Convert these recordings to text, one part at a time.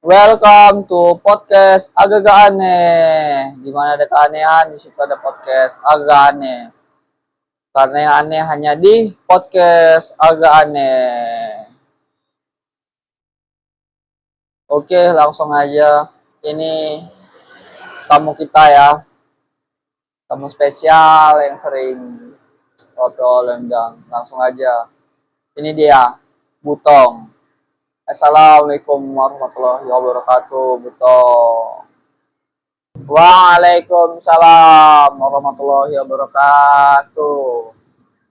Welcome to podcast agak-agak aneh. Di mana ada keanehan, di situ ada podcast agak aneh. Karena yang aneh hanya di podcast agak aneh. Oke, langsung aja. Ini tamu kita ya. Tamu spesial yang sering ngobrol lenggang. Langsung aja. Ini dia, Butong. Assalamualaikum warahmatullahi wabarakatuh, Butong. Waalaikumsalam warahmatullahi wabarakatuh.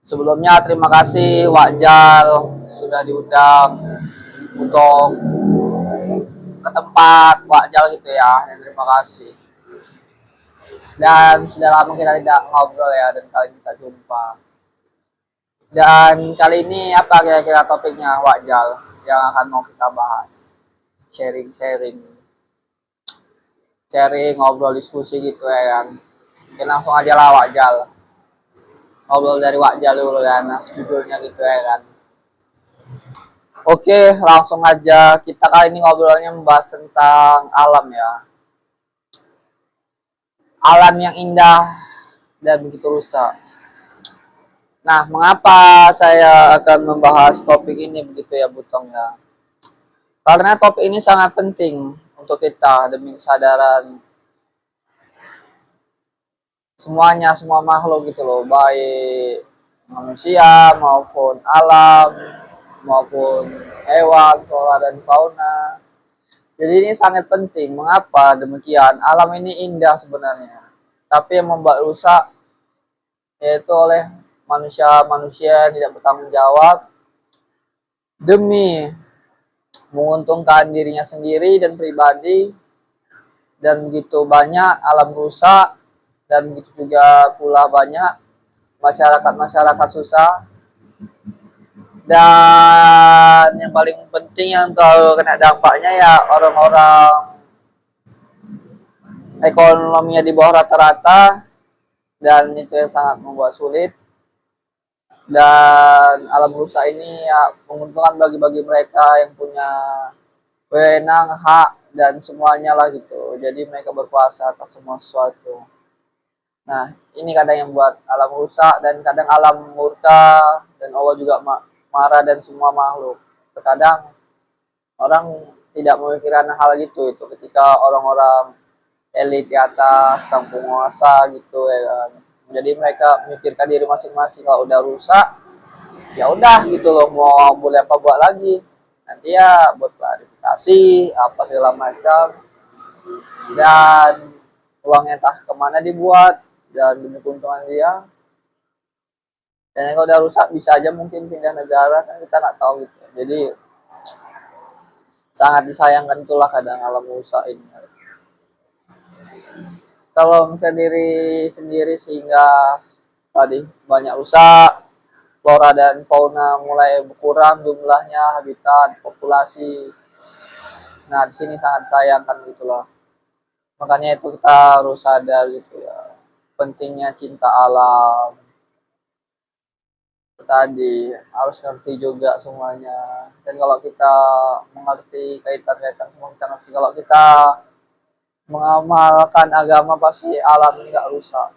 Sebelumnya terima kasih Wakjal sudah diundang untuk ke tempat Wakjal gitu ya. Dan terima kasih. Dan sudah lama kita tidak ngobrol ya, dan kali ini kita jumpa. Dan kali ini apa kira-kira topiknya Wakjal yang akan mau kita bahas? Sharing-sharing, ngobrol, diskusi gitu ya kan. Mungkin langsung aja lah Wakjal. Ngobrol dari Wakjal dulu kan, judulnya gitu ya kan. Oke, langsung aja. Kita kali ini ngobrolnya membahas tentang alam ya. Alam yang indah dan begitu rusak. Nah, mengapa saya akan membahas topik ini begitu ya, Butong ya? Karena topik ini sangat penting untuk kita demi kesadaran semuanya, semua makhluk gitu loh, baik manusia maupun alam maupun hewan, flora dan fauna. Jadi ini sangat penting. Mengapa demikian? Alam ini indah sebenarnya, tapi yang membuat rusak yaitu oleh manusia-manusia yang tidak bertanggung jawab demi menguntungkan dirinya sendiri dan pribadi, dan begitu banyak alam rusak, dan begitu juga pula banyak masyarakat susah. Dan yang paling penting yang tahu kena dampaknya ya orang-orang ekonominya di bawah rata-rata, dan itu yang sangat membuat sulit. Dan alam rusak ini ya menguntungkan bagi mereka yang punya wewenang, hak, dan semuanya lah gitu. Jadi mereka berkuasa atas semua sesuatu. Nah, ini kadang yang buat alam rusak, dan kadang alam murka, dan Allah juga marah dan semua makhluk. Terkadang orang tidak memikirkan hal gitu itu ketika orang-orang elit di atas sang penguasa gitu ya kan. Jadi mereka memikirkan diri masing-masing. Kalau udah rusak ya udah gitu loh, mau boleh apa buat lagi, nanti ya buat klarifikasi apa segala macam, dan uangnya entah kemana dibuat dan demi keuntungan dia. Dan kalau udah rusak bisa aja mungkin pindah negara, kan kita nggak tahu gitu. Jadi sangat disayangkan itulah kadang alam rusak ini. Kalau misalnya diri sendiri sehingga tadi banyak rusak, flora dan fauna mulai berkurang jumlahnya, habitat, populasi. Nah, di sini sangat sayangkan gitulah. Makanya itu kita harus sadar gitu ya, pentingnya cinta alam. Tadi harus ngerti juga semuanya. Dan kalau kita mengerti kaitan-kaitan semua, kita ngerti kalau kita mengamalkan agama pasti alam ini gak rusak.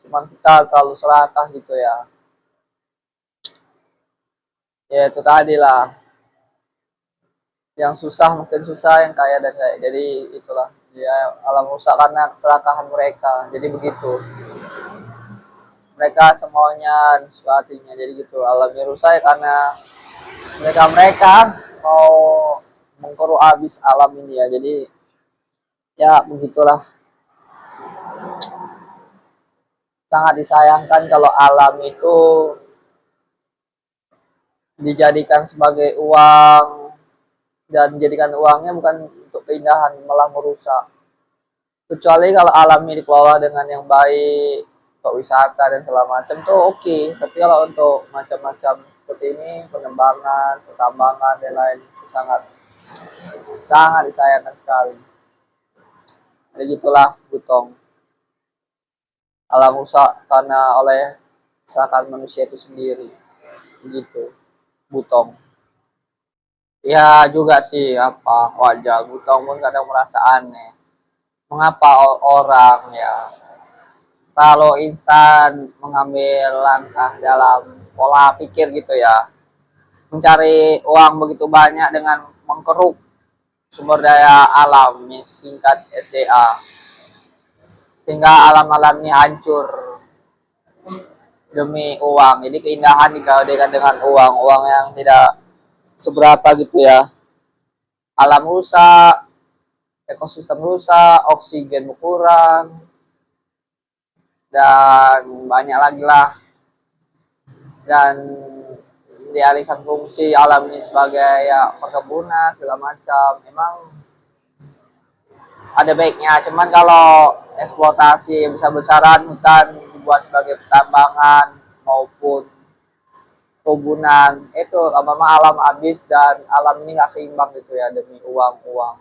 Cuman kita terlalu serakah gitu ya. Ya itu tadi lah. Yang susah mungkin susah, yang kaya dan kaya. Jadi itulah. Ya alam rusak karena keserakahan mereka. Jadi begitu. Mereka semuanya suka hatinya. Jadi gitu. Alamnya rusak ya karena mereka mau mengkeruh habis alam ini ya. Jadi ya begitulah. Sangat disayangkan kalau alam itu dijadikan sebagai uang, dan dijadikan uangnya bukan untuk keindahan, malah merusak. Kecuali kalau alamnya dikelola dengan yang baik untuk wisata dan segala macam tuh oke. Tapi kalau untuk macam-macam seperti ini, pengembangan, pertambangan dan lain, sangat sangat disayangkan sekali. Jadi gitulah Butong. Alam rusak karena oleh kesalahan manusia itu sendiri. Begitu Butong. Ya juga sih apa wajar, Gutong pun kadang merasa aneh. Mengapa orang ya kalau instan mengambil langkah dalam pola pikir gitu ya, mencari uang begitu banyak dengan mengkeruk sumber daya alam, singkat SDA, sehingga alam-alam ini hancur demi uang. Jadi keindahan digadekan dengan uang, uang yang tidak seberapa gitu ya. Alam rusak, ekosistem rusak, oksigen berkurang, dan banyak lagi lah. Dan dialihkan fungsi alam ini sebagai ya perkebunan segala macam. Memang ada baiknya, cuman kalau eksploitasi besar-besaran hutan dibuat sebagai pertambangan maupun perkebunan, itu lama-lama alam habis dan alam ini nggak seimbang gitu ya demi uang-uang.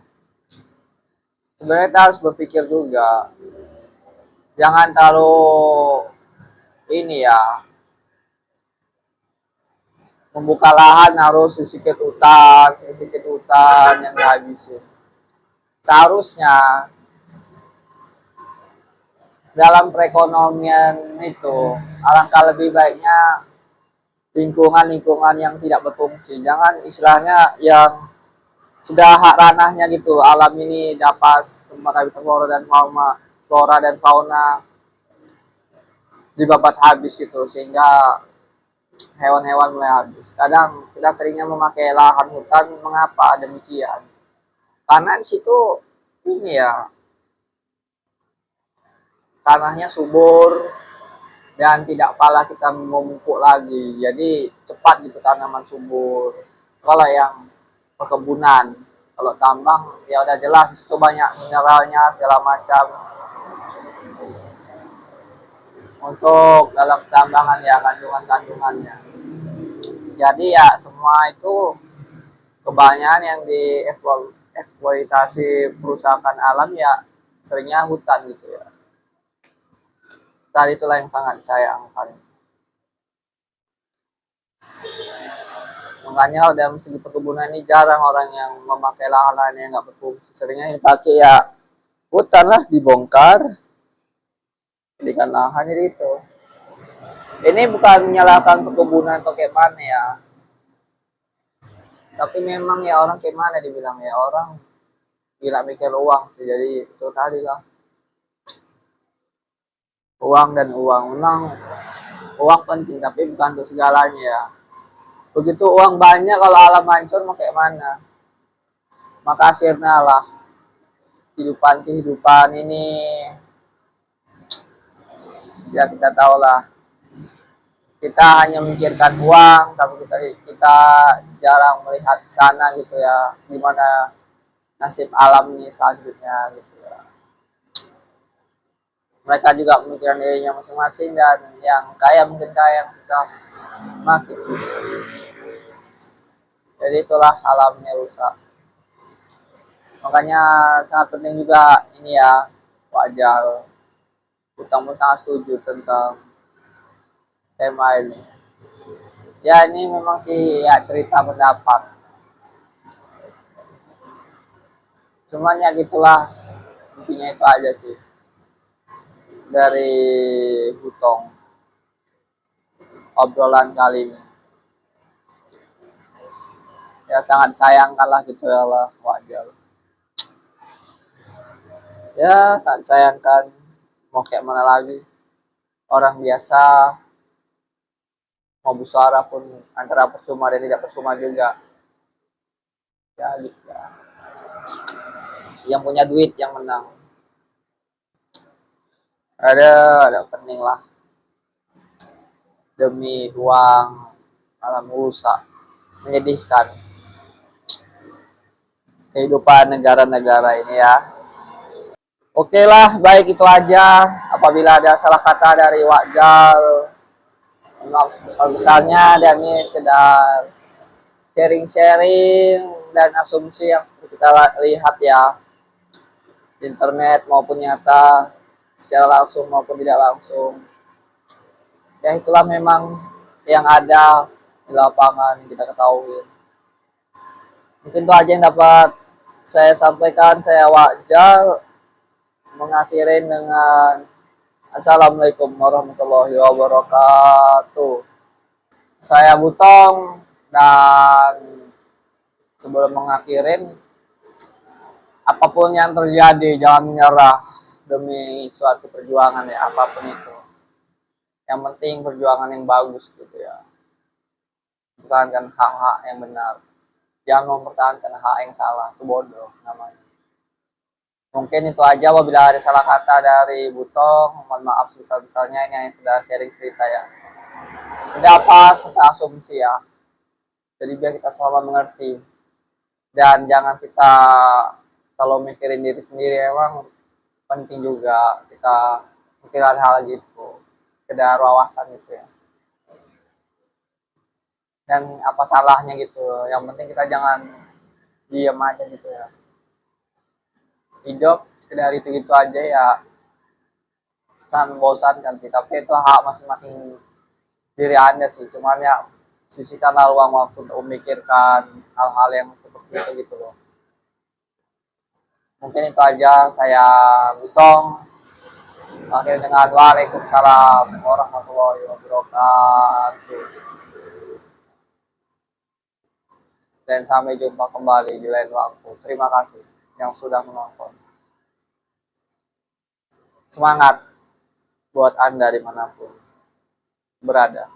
Sebenarnya kita harus berpikir juga, jangan terlalu ini ya, membuka lahan harus sedikit hutan yang dihabisin. Seharusnya dalam perekonomian itu alangkah lebih baiknya lingkungan-lingkungan yang tidak berfungsi. Jangan istilahnya yang sudah hak ranahnya gitu, alam ini dapat tempat habitat flora dan fauna dibabat habis gitu, sehingga hewan-hewan mulai habis. Kadang kita seringnya memakai lahan hutan, mengapa demikian? Karena di situ ini ya, tanahnya subur dan tidak pala kita memupuk lagi. Jadi cepat gitu tanaman subur. Kalau yang perkebunan, kalau tambang ya udah jelas itu banyak mineralnya segala macam. Untuk dalam tambangan ya kandungan-kandungannya. Jadi ya semua itu kebanyakan yang dieksploitasi perusahaan alam ya seringnya hutan gitu ya. Tadi itulah yang sangat disayangkan. Makanya dalam segi perkebunan ini jarang orang yang memakai lahan-lahan yang nggak berfungsi. Seringnya yang dipakai ya hutan lah, dibongkar, jadikan lahan. Jadi itu. Ini bukan menyalahkan perkebunan atau kayak mana ya. Tapi memang ya orang kayak mana dibilang ya, orang gila mikir uang sih. Jadi itu tadi lah. Uang dan uang. Memang uang penting tapi bukan untuk segalanya ya. Begitu uang banyak kalau alam hancur mau kayak mana? Maka akhirnya lah kehidupan ini ya kita tahu lah, kita hanya memikirkan uang tapi kita jarang melihat ke sana gitu ya, gimana nasib alam ini selanjutnya gitu ya. Mereka juga memikirkan dirinya masing-masing, dan yang kaya mungkin kaya, yang susah makin susah. Jadi itulah alam ini rusak. Makanya sangat penting juga ini ya, wajar. Utang sangat setuju tentang tema ini. Ya ini memang sih ya cerita pendapat. Cuman ya gitulah, intinya itu aja sih dari Butong obrolan kali ini. Ya sangat sayangkan lah gitu ya lah, wajar. Ya sangat sayangkan, mau kayak mana lagi. Orang biasa mau bersuara pun antara percuma dan tidak percuma juga. Ya gitu ya. Yang punya duit yang menang. Ada penting lah. Demi uang alam rusak, menyedihkan kehidupan negara-negara ini ya. Oke lah, baik itu aja. Apabila ada salah kata dari Wakjal, maaf besarnya, dan ini sekedar sharing-sharing dan asumsi yang kita lihat ya, di internet maupun nyata, secara langsung maupun tidak langsung. Ya itulah memang yang ada di lapangan yang kita ketahui. Mungkin itu aja yang dapat saya sampaikan. Saya Wajal mengakhiri dengan Assalamualaikum warahmatullahi wabarakatuh. Saya Butong, dan sebelum mengakhirin, apapun yang terjadi jangan menyerah demi suatu perjuangan ya, apapun itu. Yang penting perjuangan yang bagus gitu ya. Pertahankan hak-hak yang benar. Jangan mempertahankan hak yang salah, itu bodoh namanya. Mungkin itu aja, apabila ada salah kata dari Butong, mohon maaf sebesar-besarnya, ini yang sudah sharing cerita ya. Tidak apa serta asumsi ya. Jadi biar kita sama mengerti. Dan jangan kita kalau mikirin diri sendiri, emang penting juga kita mikirin hal gitu. Sekedar wawasan gitu ya. Dan apa salahnya gitu. Yang penting kita jangan diam aja gitu ya. Hidup sekedar itu-gitu aja ya, kan membosankan sih. Tapi itu hak masing-masing diri Anda sih. Cuman ya sisihkanlah luang waktu untuk memikirkan hal-hal yang seperti itu gitu loh. Mungkin itu aja, saya Butong. Akhir dengan Waalaikumsalam warahmatullahi wabarakatuh. Dan sampai jumpa kembali di lain waktu. Terima kasih yang sudah menonton. Semangat buat Anda dimanapun berada.